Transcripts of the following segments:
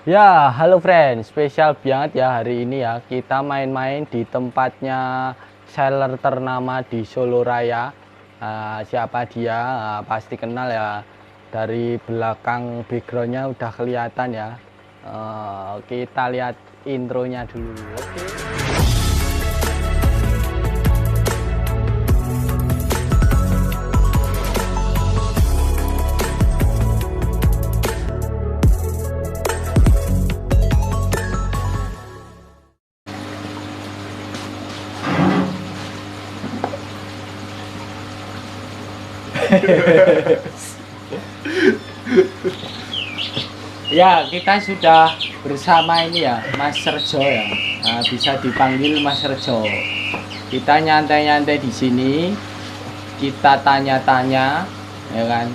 Ya, halo friend, spesial banget ya hari ini ya. Kita main-main di tempatnya seller ternama di Solo Raya. Siapa dia? Pasti kenal ya. Dari belakang backgroundnya udah kelihatan ya. Kita lihat intronya dulu. Oke. Ya, kita sudah bersama ini ya, Mas Rejo ya. Bisa dipanggil Mas Rejo. Kita nyantai-nyantai di sini, kita tanya-tanya, ya kan,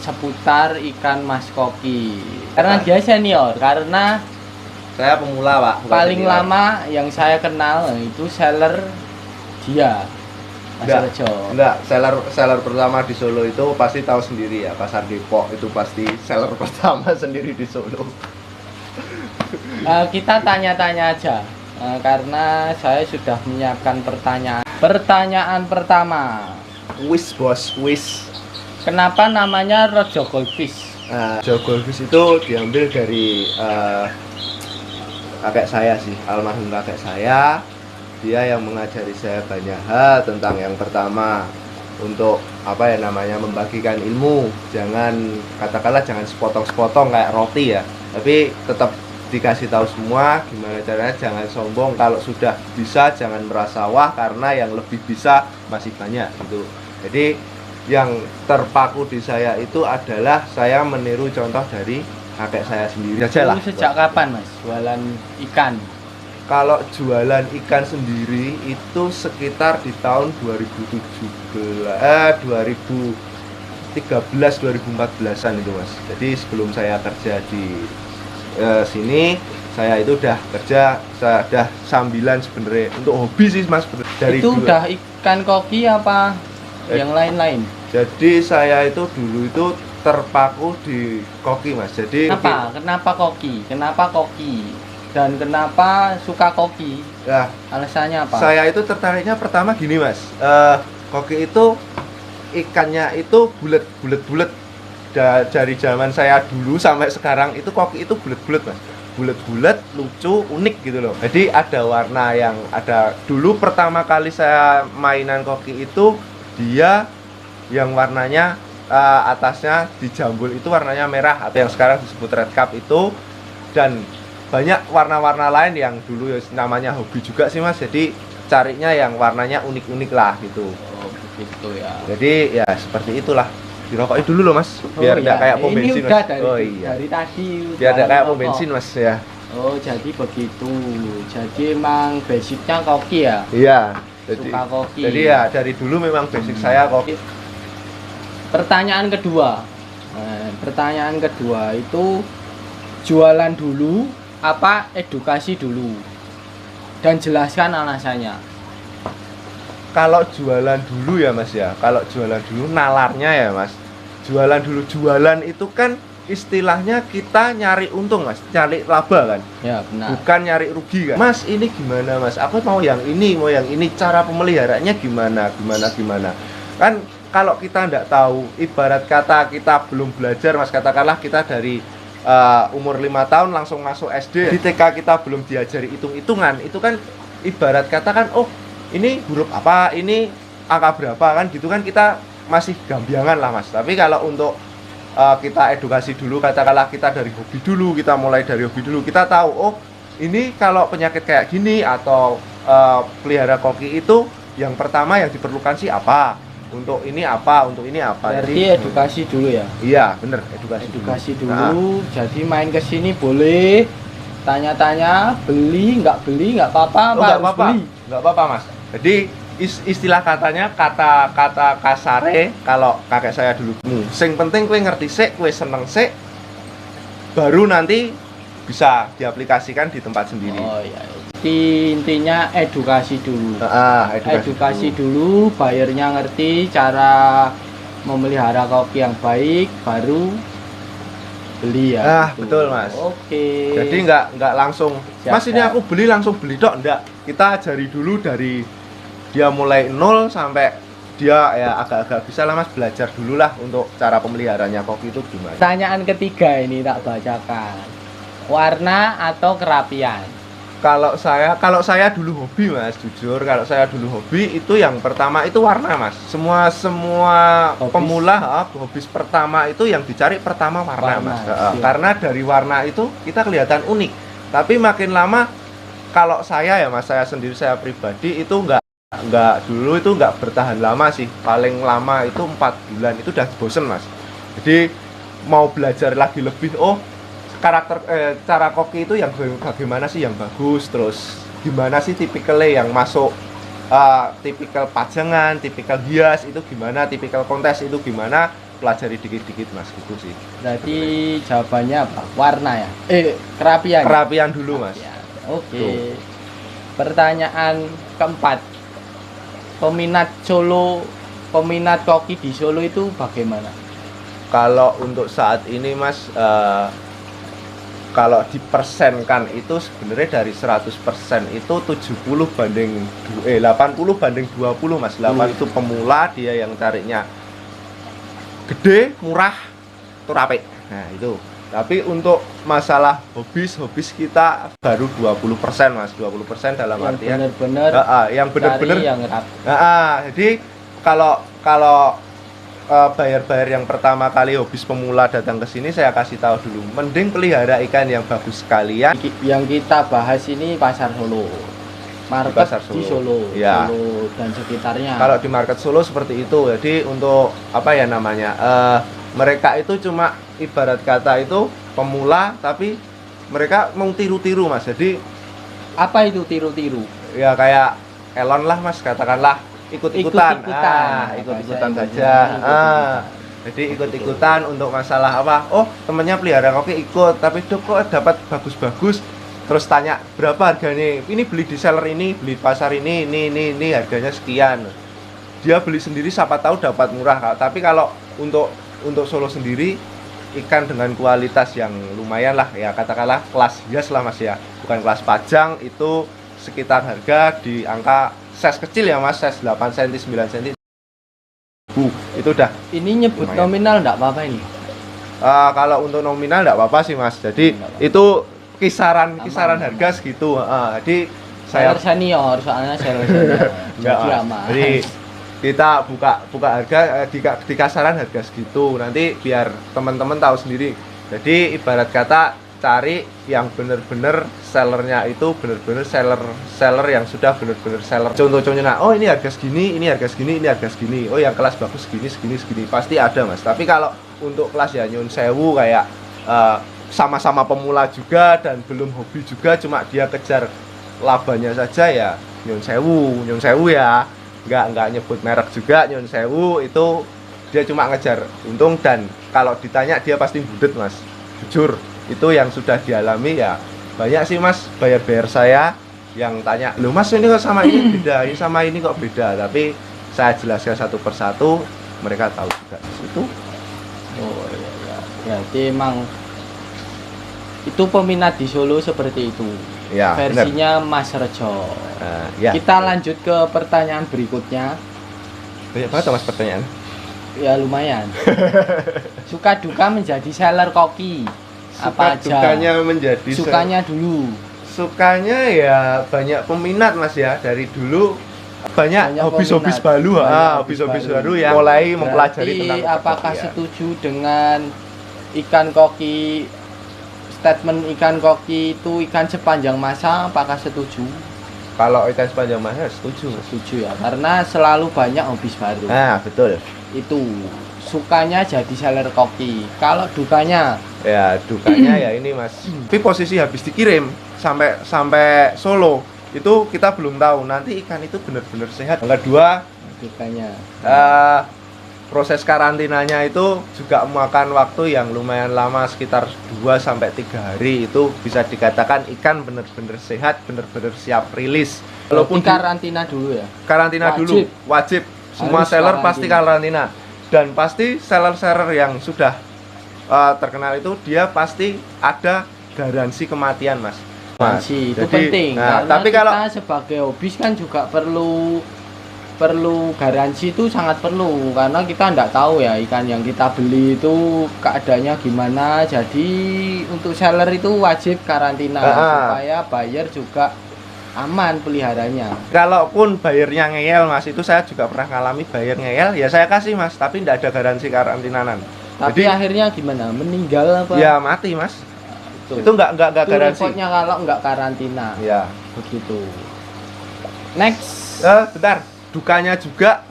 seputar ikan Mas Koki. Karena dia senior, karena Saya pemula, Pak. Bukan paling senior. lama yang saya kenal itu seller dia, Mas Enggak, Rejo. enggak. Seller pertama di Solo itu pasti tahu sendiri ya. Pasar Depok itu pasti seller pertama sendiri di Solo. Kita tanya-tanya aja, karena saya sudah menyiapkan pertanyaan. Pertanyaan pertama, Wis bos, wis. kenapa namanya Rojo Goldfish? Jogolfis itu diambil dari kakek saya sih, almarhum kakek saya. Dia yang mengajari saya banyak hal tentang yang pertama untuk apa ya namanya membagikan ilmu. Jangan katakanlah jangan sepotong-sepotong kayak roti ya, tapi tetap dikasih tahu semua gimana caranya. Jangan sombong, kalau sudah bisa jangan merasa wah karena yang lebih bisa masih banyak gitu. Jadi yang terpaku di saya itu adalah saya meniru contoh dari kakek saya sendiri aja lah. Itu sejak kapan Mas jualan ikan? Kalau jualan ikan sendiri itu sekitar di tahun 2014-2014an itu Mas. Jadi sebelum saya kerja di sini, saya itu udah kerja, saya udah sambilan sebenarnya untuk hobi sih Mas. Dari Itu dulu. udah ikan koki apa yang lain-lain? Jadi saya itu dulu itu terpaku di koki Mas. Jadi Kenapa koki? Kenapa koki? Dan kenapa suka koki? ya, Alasannya apa? saya itu tertariknya pertama gini Mas. Koki itu ikannya itu bulat-bulat. Dari zaman saya dulu sampai sekarang itu koki itu bulat-bulat Mas. Bulat-bulat, lucu, unik gitu loh. Jadi ada warna yang ada. Dulu pertama kali saya mainan koki itu dia yang warnanya atasnya dijambul itu warnanya merah atau yang sekarang disebut red cup itu, dan banyak warna-warna lain yang dulu ya namanya hobi juga sih Mas. Jadi carinya yang warnanya unik-unik lah gitu. Oh, begitu ya. Jadi ya seperti itulah. Dirokokin dulu loh Mas, biar Oh, tidak iya. kayak pom Ini bensin udah Mas. dari, Oh iya. dari tadi Biar udah tidak kayak pom rokok. bensin Mas ya. Oh, jadi begitu. Jadi emang basicnya koki ya? Iya. Jadi, Suka koki. jadi ya dari dulu memang basic saya koki. Pertanyaan kedua. Pertanyaan kedua itu jualan dulu apa edukasi dulu? Dan jelaskan alasannya. Kalau jualan dulu ya Mas ya, kalau jualan dulu nalarnya ya Mas, jualan dulu, jualan itu kan istilahnya kita nyari untung Mas, nyari laba kan, Ya, benar. bukan nyari rugi kan. Mas ini gimana Mas, aku mau yang ini, cara pemeliharanya gimana kan. Kalau kita nggak tahu, ibarat kata kita belum belajar Mas, katakanlah kita dari umur 5 tahun langsung masuk SD, di TK kita belum diajari hitung-hitungan, itu kan ibarat kata kan, oh ini huruf apa, ini angka berapa kan gitu kan, kita masih gambiangan lah Mas. Tapi kalau untuk kita edukasi dulu, katakanlah kita dari hobi dulu, kita mulai dari hobi dulu, kita tahu oh ini kalau penyakit kayak gini atau pelihara koki itu yang pertama yang diperlukan sih apa, untuk ini apa, untuk ini apa. Berarti Jadi edukasi dulu ya. iya bener, edukasi Dulu. Nah, Jadi main ke sini boleh tanya-tanya, beli nggak apa-apa, oh, nggak harus apa-apa, beli. nggak apa-apa Mas. Jadi istilah katanya, kata kasare kalau kakek saya dulu, sing penting kowe ngerti sik, kowe seneng sik, baru nanti bisa diaplikasikan di tempat sendiri. Oh iya. Jadi intinya edukasi dulu. Edukasi Dulu, bayarnya ngerti cara memelihara koki yang baik, baru beli ya. Ah, gitu. betul, Mas. Oke. Jadi nggak langsung, Siap, Mas ini siap. aku beli langsung beli dok, enggak. Kita ajari dulu dari dia mulai nol sampai dia ya agak-agak bisa lah Mas, belajar dulu lah untuk cara pemeliharanya koki itu gimana. Pertanyaan ketiga ini tak bacakan. Warna atau kerapian? Kalau saya dulu hobi Mas, jujur kalau saya dulu hobi itu yang pertama itu warna Mas. Semua Hobis. pemula hobis pertama itu yang dicari pertama warna, Warna, Mas. siap. Karena dari warna itu kita kelihatan unik. Tapi makin lama kalau saya ya Mas, saya sendiri saya pribadi itu nggak dulu itu nggak bertahan lama sih. Paling lama itu 4 bulan itu udah bosen Mas. Jadi mau belajar lagi lebih, karakter cara koki itu yang bagaimana sih yang bagus, terus gimana sih tipikalnya yang masuk, tipikal pajangan, tipikal hias itu gimana, tipikal kontes itu gimana, pelajari dikit-dikit Mas, gitu sih. Berarti jawabannya apa? Warna ya? Kerapian. Kerapian dulu Mas. Kerapian. Oke. Tuh. Pertanyaan keempat. Peminat koki di Solo itu bagaimana? Kalau untuk saat ini Mas, kalau dipersenkan itu sebenarnya dari 100% itu 80 banding 20 Mas. 8 itu pemula, dia yang carinya gede, murah, itu rapi. Nah, itu. Tapi untuk masalah hobis kita baru 20% Mas. 20% dalam Yang artian benar-benar yang benar-benar cari yang rapi. jadi kalau bayar-bayar yang pertama kali hobis pemula datang ke sini, saya kasih tahu dulu, mending pelihara ikan yang bagus sekalian. Yang kita bahas ini pasar Solo. Market Pasar di Solo. Solo, Ya. Solo dan sekitarnya. Kalau di market Solo seperti itu. Jadi untuk apa ya namanya, mereka itu cuma ibarat kata itu pemula, tapi mereka mau tiru-tiru Mas. Jadi apa itu tiru-tiru? ya kayak Elon lah Mas, katakanlah ikut-ikutan. Ikut-ikutan saja. Jadi ikut-ikutan untuk masalah apa? Oh, temennya pelihara koki ikut, tapi dok kok dapat bagus-bagus. Terus tanya berapa harganya? Ini beli di seller ini, beli di pasar ini harganya sekian. Dia beli sendiri siapa tahu dapat murah, Kak. Tapi kalau untuk Solo sendiri ikan dengan kualitas yang lumayan lah ya, katakanlah kelas hias lah Mas ya. Bukan kelas pajang, itu sekitar harga di angka size kecil ya Mas, size 8 cm, 9 cm. Itu udah. Ini nyebut lumayan. nominal enggak apa-apa ini. Kalau untuk nominal enggak apa-apa sih Mas. Jadi itu kisaran harga segitu. Jadi saya Seller senior, soalnya seller senior. enggak Jadi Mas. aman. Jadi kita buka harga di kasaran harga segitu. Nanti biar teman-teman tahu sendiri. Jadi ibarat kata cari yang bener-bener sellernya itu bener-bener seller yang sudah bener-bener seller. Contoh-contohnya, nah, oh ini harga segini, ini harga segini, ini harga segini. Oh yang kelas bagus segini pasti ada Mas. Tapi kalau untuk kelas ya nyun sewu kayak sama-sama pemula juga dan belum hobi juga, cuma dia kejar labanya saja ya nyun sewu ya. Nggak nyebut merek juga, nyun sewu itu dia cuma ngejar untung, dan kalau ditanya dia pasti budet Mas. Jujur, itu yang sudah dialami ya. Banyak sih Mas bayar saya yang tanya, loh Mas ini kok sama ini beda, ini sama ini kok beda. Tapi saya jelaskan satu persatu, mereka tahu juga itu. Oh iya. Berarti emang itu peminat di Solo seperti itu. Ya, versinya Mas Rejo. Ya. Kita lanjut ke pertanyaan berikutnya. Banyak banget Mas pertanyaan. Ya lumayan. Suka duka menjadi seller koki. Apa aja? Sukanya menjadi Sukanya dulu. Sukanya ya banyak peminat Mas ya, dari dulu banyak hobis-hobis baru, hobis-hobis baru yang mulai mempelajari tentang apakah koki, ya. setuju dengan ikan koki, statement ikan koki itu ikan sepanjang masa, apakah setuju? Kalau ikan sepanjang masa setuju. Setuju ya, karena selalu banyak hobis baru. Nah, betul. Itu sukanya jadi seller koki. Kalau dukanya Ya, dukanya ya ini Mas. Tapi posisi habis dikirim sampai Solo, itu kita belum tahu nanti ikan itu benar-benar sehat. Yang kedua, dukanya proses karantinanya itu juga memakan waktu yang lumayan lama, sekitar 2-3 hari. Itu bisa dikatakan ikan benar-benar sehat, benar-benar siap rilis. walaupun karantina dulu ya. Karantina dulu, wajib. Semua Harus seller karantina. pasti karantina. Dan pasti seller-seller yang sudah terkenal itu dia pasti ada garansi kematian mas. Garansi itu Jadi, penting. nah, Karena tapi kita kalau sebagai hobis kan juga perlu garansi, itu sangat perlu, karena kita nggak tahu ya ikan yang kita beli itu keadaannya gimana. Jadi untuk seller itu wajib karantina supaya buyer juga aman peliharanya. kalaupun bayarnya ngeyel mas, itu saya juga pernah ngalami bayar ngeyel, ya saya kasih mas, tapi tidak ada garansi karantinanan. Tapi Jadi akhirnya gimana? Meninggal apa? ya mati mas. Itu Itu nggak itu garansi. repotnya kalau nggak karantina. Ya. Begitu. Next. Bentar, dukanya juga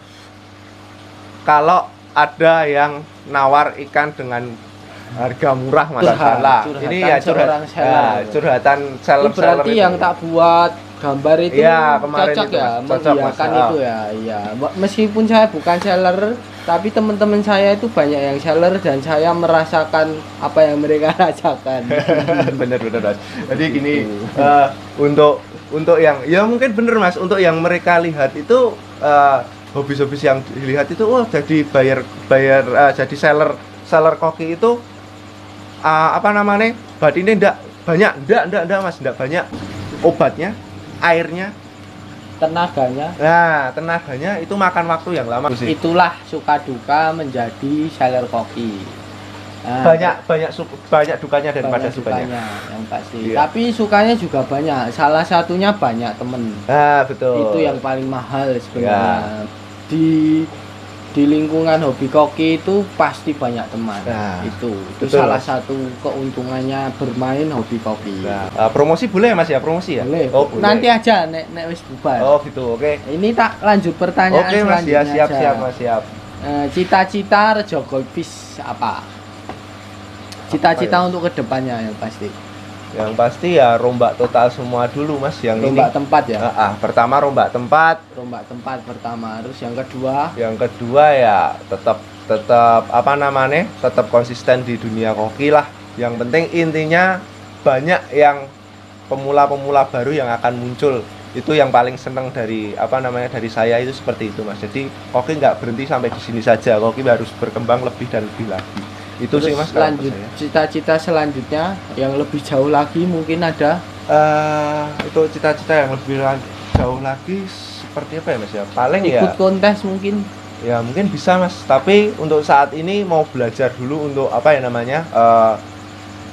kalau ada yang nawar ikan dengan harga murah mas. Salah. Ini ya seorang seller. Curhatan seller. Itu berarti yang tak buat gambar itu Iya, kemarin cocok itu, ya, Mas. Cocok, Mas. mengiyakan itu ya. Iya. Meskipun saya bukan seller, tapi teman-teman saya itu banyak yang seller dan saya merasakan apa yang mereka rasakan. bener mas. Jadi gini, untuk yang ya mungkin bener mas, untuk yang mereka lihat itu hobis-hobis yang dilihat itu jadi jadi seller koki itu apa namanya, batinnya ndak mas, ndak banyak obatnya, airnya, Tenaganya. nah tenaganya itu makan waktu yang lama sih. Itulah suka duka menjadi seller koki. Nah, banyak dukanya daripada banyak sukanya. yang pasti. Iya. Tapi sukanya juga banyak. Salah satunya banyak temen. Betul. Itu yang paling mahal sebenarnya. Di lingkungan hobi koki itu pasti banyak teman. Nah, itu betul, salah Mas. satu keuntungannya bermain hobi koki. Promosi boleh ya mas ya, promosi ya? Boleh. Oh, boleh. Nanti aja nek wis bubar. Oh gitu, oke. Ini tak lanjut pertanyaan Oke mas, ya selanjutnya aja. siap mas, siap. Cita-cita Rejo Goldfish apa? Cita-cita Apa ya? untuk kedepannya yang pasti. Yang pasti ya rombak total semua dulu mas, yang Rombak ini. tempat ya. Pertama rombak tempat, Rombak tempat pertama, terus yang kedua yang kedua ya tetap apa namanya, tetap konsisten di dunia koki lah. Yang penting intinya banyak yang pemula-pemula baru yang akan muncul. Itu yang paling seneng dari apa namanya, dari saya itu seperti itu mas. Jadi koki nggak berhenti sampai di sini saja, koki harus berkembang lebih dan lebih lagi. Itu terus sih mas. kalau lanjut saya. cita-cita selanjutnya yang lebih jauh lagi mungkin ada. Itu cita-cita yang lebih jauh lagi seperti apa ya mas ya? Paling Ikut ya kontes mungkin. ya mungkin bisa mas, tapi untuk saat ini mau belajar dulu untuk apa ya namanya,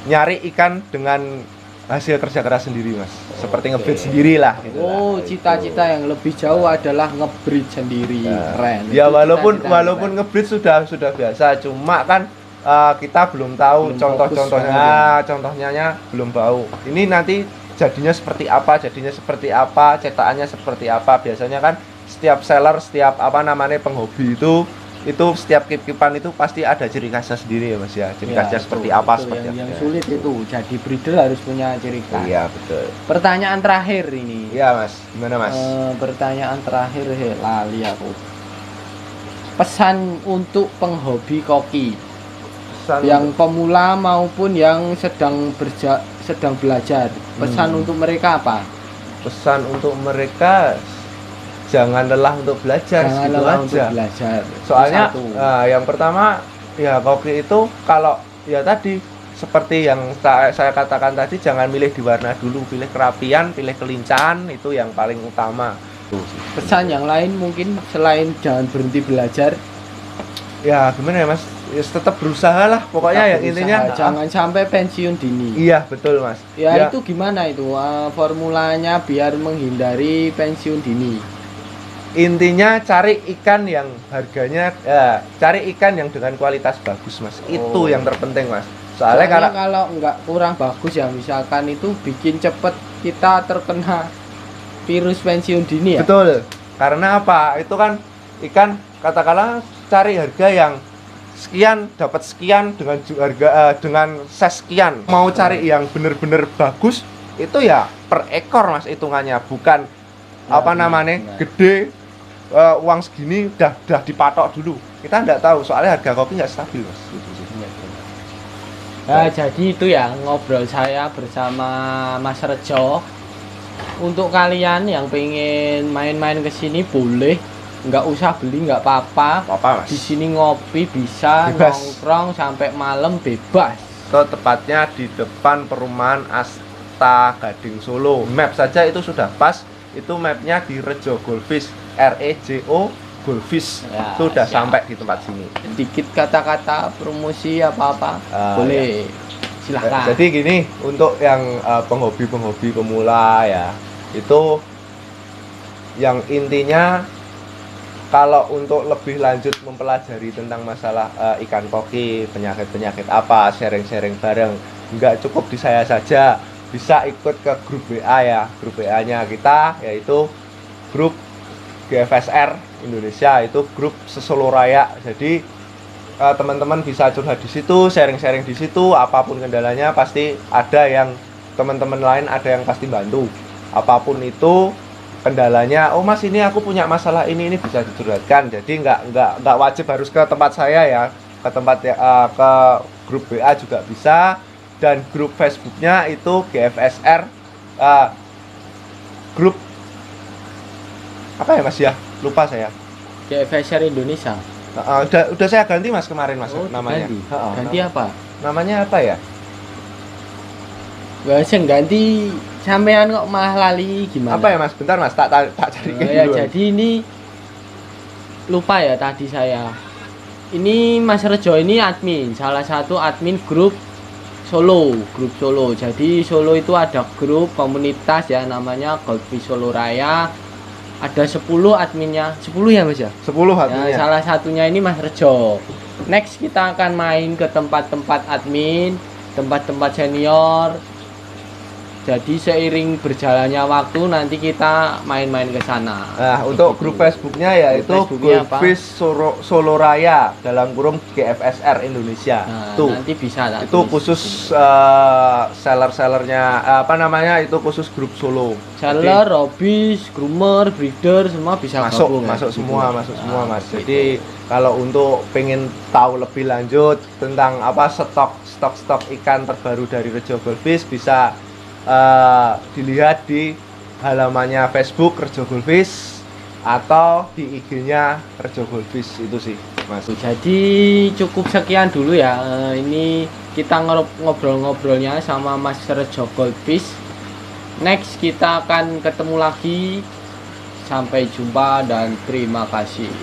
nyari ikan dengan hasil kerja keras sendiri mas, seperti ngebreed sendiri lah gitu Oh, lah. cita-cita yang lebih jauh adalah ngebreed sendiri. Keren. Ya Itu walaupun cita-cita keren. ngebreed sudah biasa, cuma kan kita belum tahu Belum contoh-contohnya, contohnya belum tahu. Ini nanti jadinya seperti apa, cetakannya seperti apa. Biasanya kan setiap seller, setiap apa namanya penhobi itu setiap kip-kipan itu pasti ada ciri khasnya sendiri ya mas ya. Ciri khasnya seperti apa, seperti yang apa. sulit itu. Jadi breeder harus punya ciri khas. Iya betul. Pertanyaan terakhir ini. Iya mas, gimana mas? Pertanyaan terakhir, lali aku. Pesan untuk penghobi koki, yang pemula maupun yang sedang belajar, pesan untuk mereka apa? Pesan untuk mereka, jangan lelah untuk belajar, Jangan gitu lelah aja. untuk belajar. Soalnya Itu satu. yang pertama ya koki itu kalau ya tadi seperti yang saya katakan tadi, jangan milih di warna dulu, pilih kerapian, pilih kelincahan, itu yang paling utama. Pesan yang lain mungkin selain jangan berhenti belajar, Ya gimana ya mas, ya, tetap berusaha lah pokoknya, tetap yang berusaha. intinya jangan sampai pensiun dini. iya betul mas. Ya, itu gimana itu formulanya biar menghindari pensiun dini? Intinya cari ikan yang harganya cari ikan yang dengan kualitas bagus mas. Itu yang terpenting mas. Soalnya kalau nggak kurang bagus ya, misalkan itu bikin cepet kita terkena virus pensiun dini ya. betul. Karena apa? Itu kan ikan, katakanlah cari harga yang sekian dapat sekian dengan harga dengan ses sekian. Mau cari yang bener-bener bagus itu ya per ekor mas hitungannya, bukan apa namanya gede uang segini udah dipatok dulu. Kita nggak tahu soalnya harga kopi nggak stabil mas. Nah, jadi itu ya ngobrol saya bersama Mas Rejo. Untuk kalian yang pengen main-main ke sini boleh, nggak usah beli, nggak apa-apa. Apa Mas? Di sini ngopi bisa, Bebas. nongkrong sampai malam bebas. Itu tepatnya di depan perumahan Asta Gading Solo. Map saja itu sudah pas. Itu mapnya di Rejo Golfis, REJO Golfis. Ya, Itu udah siap. sampai di tempat sini. Sedikit kata-kata promosi apa-apa, boleh. Silahkan. Jadi gini, untuk yang penghobi-penghobi pemula ya, itu yang intinya kalau untuk lebih lanjut mempelajari tentang masalah ikan koki, penyakit-penyakit apa, sharing-sharing bareng, nggak cukup di saya saja, bisa ikut ke grup WA ya. Grup WA-nya kita yaitu grup GFSR Indonesia, itu grup Sesolo Raya. Jadi teman-teman bisa curhat di situ, sharing-sharing di situ, apapun kendalanya pasti ada yang teman-teman lain ada yang pasti bantu. Apapun itu kendalanya, oh Mas ini aku punya masalah ini bisa dicurhatkan. Jadi nggak wajib harus ke tempat saya ya, ke tempat ke grup WA juga bisa, dan grup Facebooknya itu GFSR grup apa ya Mas ya, lupa saya. GFSR Indonesia. Udah saya ganti Mas kemarin Mas namanya. Ganti apa? Namanya apa ya? Gak usah ganti, sampean kok malah lali gimana? Apa ya Mas? Bentar Mas, tak cari Ya, jadi ini lupa ya tadi saya. Ini Mas Rejo ini admin, salah satu admin grup Solo. Jadi Solo itu ada grup komunitas ya, namanya Golfis Solo Raya. Ada 10 adminnya, 10 ya Mas ya? 10 adminnya. Ya, salah satunya ini Mas Rejo. Next kita akan main ke tempat-tempat admin, tempat-tempat senior. Jadi seiring berjalannya waktu nanti kita main-main ke sana. Nah, untuk grup Facebooknya yaitu Facebooknya Golfis Solo Raya dalam kurung GFSR Indonesia. Nah, Tuh. nanti bisa tak Itu tulis khusus di seller-sellernya apa namanya? Itu khusus grup Solo. sini. Seller, hobis, groomer, breeder semua bisa Masuk gabung, ya, masuk gitu. semua Nah, Mas. gitu. Jadi kalau untuk pengen tahu lebih lanjut tentang apa stok ikan terbaru dari Rejo Golfis, bisa dilihat di halamannya Facebook Rejo Golfis atau di IG-nya Rejo Golfis. Itu sih Mas. Jadi cukup sekian dulu ya. Ini kita ngobrol-ngobrolnya sama Mas Rejo Golfis. Next kita akan ketemu lagi. Sampai jumpa dan terima kasih.